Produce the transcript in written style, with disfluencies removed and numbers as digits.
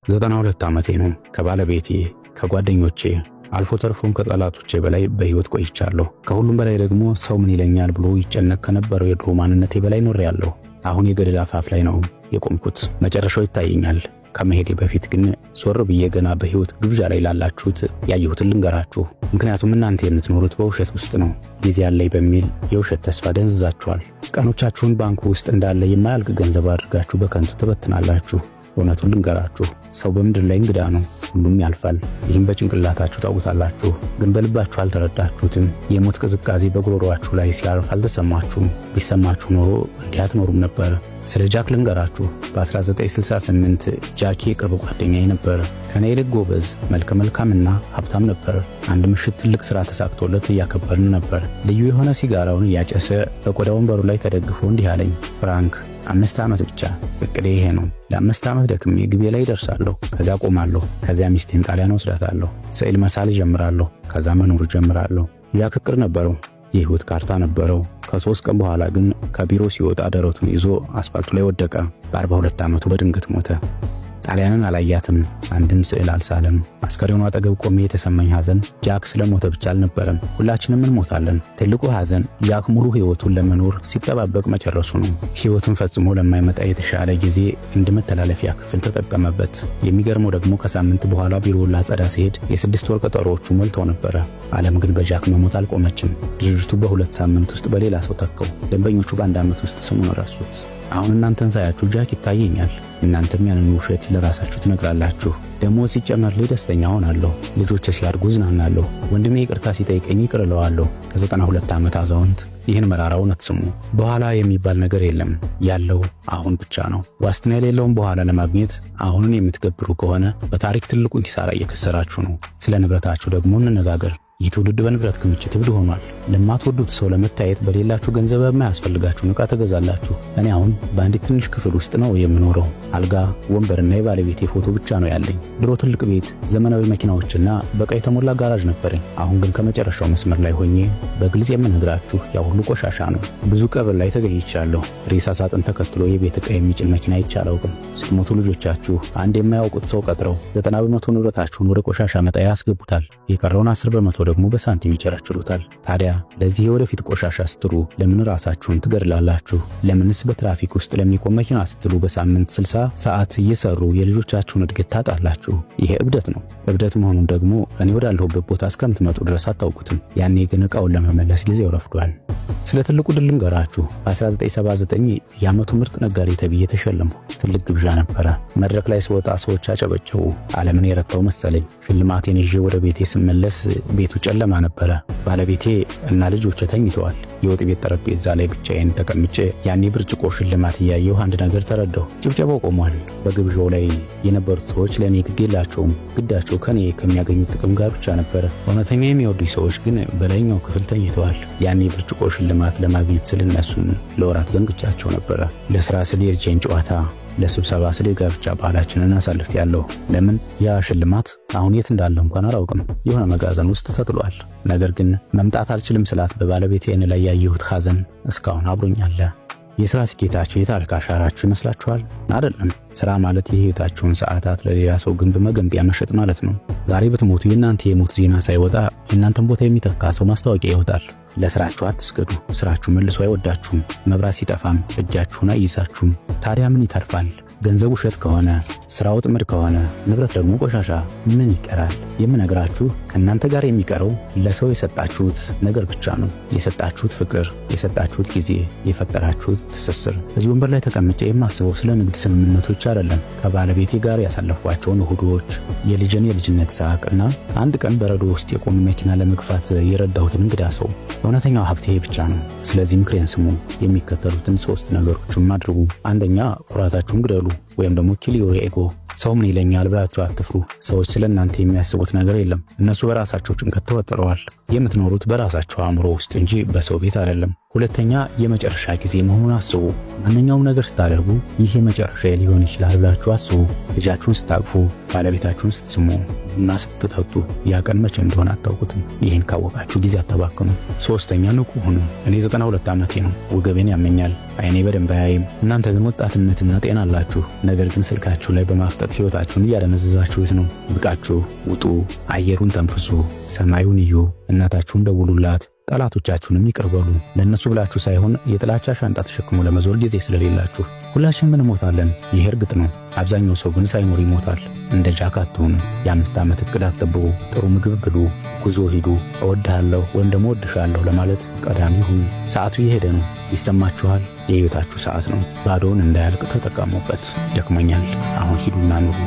92 ዓመቴ ነው። ከባለቤቴ ከጓደኞቼ አልፎ ተርፎም ከጠላቶቼ በላይ በህይወት ቆይቻለሁ። ከሁሉም በላይ ደግሞ ሰው ምን ይለኛል ብሎ ይጨነቅ ከነበረው የድሮ ማንነቴ በላይ ኖሬያለሁ። አሁን የገደል አፋፍ ላይ ነው የቆምኩት። መጨረሻው ይታየኛል። ከመሄዴ በፊት ግን ዞር ብዬ ገና በህይወት ግብዣ ላይ ላላችሁት ያየሁትን ልንገራችሁ። ምክንያቱም እናንተ የምትኖሩት በውሸት ውስጥ ነው። ጊዜ ያለኝ በሚል የውሸት ተስፋ ደንዝዛችኋል። ቀኖቻችሁን ባንኩ ውስጥ እንዳለ የማያልቅ ገንዘብ አድርጋችሁ በከንቱ ትበትናላችሁ። እውነቱን ልንገራችሁ፣ ሰው በምድር ላይ እንግዳ ነው። ሁሉም ያልፋል። ይህም በጭንቅላታችሁ ታውቁታላችሁ፣ ግን በልባችሁ አልተረዳችሁትም። የሞት ቅዝቃዜ በጉሮሮአችሁ ላይ ሲያርፍ አልተሰማችሁም። ቢሰማችሁ ኖሮ እንዲህ አትኖሩም ነበር። ስለ ጃክ ልንገራችሁ። በ1968 ጃክ የቅርብ ጓደኛዬ ነበር። ከኔ ይልቅ ጎበዝ፣ መልከ መልካምና ሀብታም ነበር። አንድ ምሽት ትልቅ ሥራ ተሳክቶለት እያከበርን ነበር። ልዩ የሆነ ሲጋራውን እያጨሰ በቆዳ ወንበሩ ላይ ተደግፎ እንዲህ አለኝ፣ ፍራንክ 5 ዓመት ብቻ እቅዴ ይሄ ነው። ለ5 ዓመት ደክሜ ግቤ ላይ ደርሳለሁ። ከዛ ቆማለሁ። ከዚያ ሚስቴን ጣሊያን ወስዳታለሁ። ስዕል መሳል ጀምራለሁ። ከዛ መኖር ጀምራለሁ። ጃክ እቅድ ነበረው። የህይወት ካርታ ነበረው። ከ3 ቀን በኋላ ግን ከቢሮ ሲወጣ ደረቱን ይዞ አስፋልቱ ላይ ወደቀ። በ42 ዓመቱ በድንገት ሞተ። ጣሊያንን አላያትም። አንድም ስዕል አልሳለም። አስከሬኑ አጠገብ ቆሜ የተሰማኝ ሐዘን ጃክ ስለሞተ ብቻ አልነበረም። ሁላችንም እንሞታለን። ትልቁ ሐዘን ጃክ ሙሉ ህይወቱን ለመኖር ሲጠባበቅ መጨረሱ ነው። ህይወቱን ፈጽሞ ለማይመጣ የተሻለ ጊዜ እንደ መተላለፊያ ክፍል ተጠቀመበት። የሚገርመው ደግሞ ከሳምንት በኋላ ቢሮውን ላጸዳ ሲሄድ የ6 ወር ቀጠሮዎቹ ሞልተው ነበረ። ዓለም ግን በጃክ መሞት አልቆመችም። ድርጅቱ በ2 ሳምንት ውስጥ በሌላ ሰው ተካው። ደንበኞቹ በ1 ዓመት ውስጥ ስሙን ረሱት። አሁን እናንተን ሳያችሁ ጃክ ይታየኛል። እናንተም ያንን ውሸት ለራሳችሁ ትነግራላችሁ። ደግሞ ሲጨመርልኝ ደስተኛ ሆናለሁ። ልጆቼ ሲያድጉ ዝናናለሁ። ወንድሜ ይቅርታ ሲጠይቀኝ ይቅር እለዋለሁ። ከ92 ዓመት አዛውንት ይህን መራራ እውነት ስሙ። በኋላ የሚባል ነገር የለም። ያለው አሁን ብቻ ነው። ዋስትና የሌለውን በኋላ ለማግኘት አሁንን የምትገብሩ ከሆነ በታሪክ ትልቁን ኪሳራ እየከሰራችሁ ነው። ስለ ንብረታችሁ ደግሞ እንነጋገር። ይህ ትውልድ በንብረት ክምችት እብድ ሆኗል። ለማትወዱት ሰው ለመታየት በሌላችሁ ገንዘብ የማያስፈልጋችሁ ዕቃ ተገዛላችሁ። እኔ አሁን በአንዲት ትንሽ ክፍል ውስጥ ነው የምኖረው። አልጋ፣ ወንበርና የባለቤቴ ፎቶ ብቻ ነው ያለኝ። ድሮ ትልቅ ቤት፣ ዘመናዊ መኪናዎችና በቃ የተሞላ ጋራዥ ነበረኝ። አሁን ግን ከመጨረሻው መስመር ላይ ሆኜ በግልጽ የምነግራችሁ ያ ሁሉ ቆሻሻ ነው። ብዙ ቀብር ላይ ተገኝቻለሁ። ሬሳ ሳጥን ተከትሎ የቤት ዕቃ የሚጭን መኪና አይቼ አላውቅም። ስትሞቱ ልጆቻችሁ አንድ የማያውቁት ሰው ቀጥረው 90% ንብረታችሁን ወደ ቆሻሻ መጣያ ያስገቡታል። የቀረውን 10% ደግሞ በሳንቲም ይቸረችሩታል። ታዲያ ለዚህ የወደፊት ቆሻሻ ስትሩ ለምን ራሳችሁን ትገድላላችሁ? ለምንስ በትራፊክ ውስጥ ለሚቆም መኪና ስትሉ በሳምንት 60 ሰዓት እየሰሩ የልጆቻችሁን እድገት ታጣላችሁ? ይሄ እብደት ነው። እብደት መሆኑን ደግሞ እኔ ወዳለሁበት ቦታ እስከምትመጡ ድረስ አታውቁትም። ያኔ ግን ዕቃውን ለመመለስ ጊዜው ረፍዷል። ስለ ትልቁ ድል ልንገራችሁ። በ1979 የዓመቱ ምርጥ ነጋዴ ተብዬ ተሸለምኩ። ትልቅ ግብዣ ነበረ። መድረክ ላይ ስወጣ ሰዎች አጨበጨቡ። ዓለምን የረታው መሰለኝ። ሽልማቴን ይዤ ወደ ቤቴ ስመለስ ቤቱ ጨለማ ነበረ። ባለቤቴ እና ልጆቼ ተኝተዋል። የወጥ ቤት ጠረጴዛ ላይ ብቻዬን ተቀምጬ ያኔ ብርጭቆ ሽልማት እያየሁ አንድ ነገር ተረዳሁ። ጭብጨባው ቆሟል። በግብዣው ላይ የነበሩት ሰዎች ለእኔ ግድ የላቸውም። ግዳቸው ከኔ ከሚያገኙት ጥቅም ጋር ብቻ ነበረ። እውነተኛ የሚወዱኝ ሰዎች ግን በላይኛው ክፍል ተኝተዋል። ያኔ ብርጭቆ ሽልማት ለማግኘት ስል እነሱን ለወራት ዘንግቻቸው ነበረ። ለሥራ ስል የልጄን ጨዋታ፣ ለስብሰባ ስለ ጋብቻ ባህላችንን አሳልፌያለሁ። ለምን? ያ ሽልማት አሁን የት እንዳለ እንኳን አላውቅም። የሆነ መጋዘን ውስጥ ተጥሏል። ነገር ግን መምጣት አልችልም ስላት በባለቤቴ ላይ ያየሁት ሐዘን እስካሁን አብሮኛል። የሥራ ስኬታችሁ የታሪክ አሻራችሁ ይመስላችኋል? አይደለም። ሥራ ማለት የሕይወታችሁን ሰዓታት ለሌላ ሰው ግንብ መገንቢያ መሸጥ ማለት ነው። ዛሬ ብትሞቱ የእናንተ የሞት ዜና ሳይወጣ የእናንተን ቦታ የሚተካ ሰው ማስታወቂያ ይወጣል። ለሥራችሁ አትስገዱ። ሥራችሁ መልሶ አይወዳችሁም። መብራት ሲጠፋም እጃችሁን አይይዛችሁም። ታዲያ ምን ይተርፋል? ገንዘብ ውሸት ከሆነ፣ ሥራው ጥምድ ከሆነ፣ ንብረት ደግሞ ቆሻሻ፣ ምን ይቀራል? የምነግራችሁ ከእናንተ ጋር የሚቀረው ለሰው የሰጣችሁት ነገር ብቻ ነው። የሰጣችሁት ፍቅር፣ የሰጣችሁት ጊዜ፣ የፈጠራችሁት ትስስር። እዚህ ወንበር ላይ ተቀምጬ የማስበው ስለ ንግድ ስምምነቶች አይደለም። ከባለቤቴ ጋር ያሳለፏቸውን እሁዶች፣ የልጅን የልጅነት ሳቅና አንድ ቀን በረዶ ውስጥ የቆመ መኪና ለመግፋት የረዳሁትን እንግዳ ሰው። እውነተኛው ሀብቴ ብቻ ነው። ስለዚህ ምክሬን ስሙ። የሚከተሉትን 3 ነገሮችም አድርጉ። አንደኛ፣ ኩራታችሁን ግደሉ፣ ወይም ደግሞ ኪል ዮር ኤጎ። ሰው ምን ይለኛል ብላችሁ አትፍሩ። ሰዎች ስለእናንተ የሚያስቡት ነገር የለም። እነሱ በራሳቸው ጭንቀት ተወጥረዋል። የምትኖሩት በራሳቸው አእምሮ ውስጥ እንጂ በሰው ቤት አይደለም። ሁለተኛ፣ የመጨረሻ ጊዜ መሆኑን አስቡ። ማንኛውም ነገር ስታደርጉ ይህ የመጨረሻ ሊሆን ይችላል ብላችሁ አስቡ። ልጃችሁን ስታቅፉ፣ ባለቤታችሁን ስትስሙ እና ስትጠጡ ያ ቀን መቼ እንደሆነ አታውቁትም። ይህን ካወቃችሁ ጊዜ አታባክኑ። ሶስተኛ፣ ንቁ ሁኑ። እኔ 92 ዓመቴ ነው። ወገቤን ያመኛል። አይኔ በደንብ አያይም። እናንተ ግን ወጣትነትና ጤና አላችሁ። ነገር ግን ስልካችሁ ላይ በማፍጠጥ ህይወታችሁን እያደነዘዛችሁት ነው። ይብቃችሁ፣ ውጡ፣ አየሩን ተንፍሱ፣ ሰማዩን እዩ፣ እናታችሁን ደውሉላት፣ ጠላቶቻችሁንም ይቅር በሉ። ለእነሱ ብላችሁ ሳይሆን የጥላቻ ሻንጣ ተሸክሞ ለመዞር ጊዜ ስለሌላችሁ። ሁላችንም እንሞታለን፣ ይሄ እርግጥ ነው። አብዛኛው ሰው ግን ሳይኖር ይሞታል። እንደ ጃክ አትሁኑ። የ5 ዓመት እቅድ አትጠብቁ። ጥሩ ምግብ ብሉ፣ ጉዞ ሂዱ። እወድሃለሁ ወይም ደግሞ እወድሻለሁ ለማለት ቀዳሚ ሁኑ። ሰዓቱ እየሄደ ነው። ይሰማችኋል? የህይወታችሁ ሰዓት ነው። ባዶውን እንዳያልቅ ተጠቀሙበት። ደክሞኛል፣ አሁን ሂዱና ኑሩ።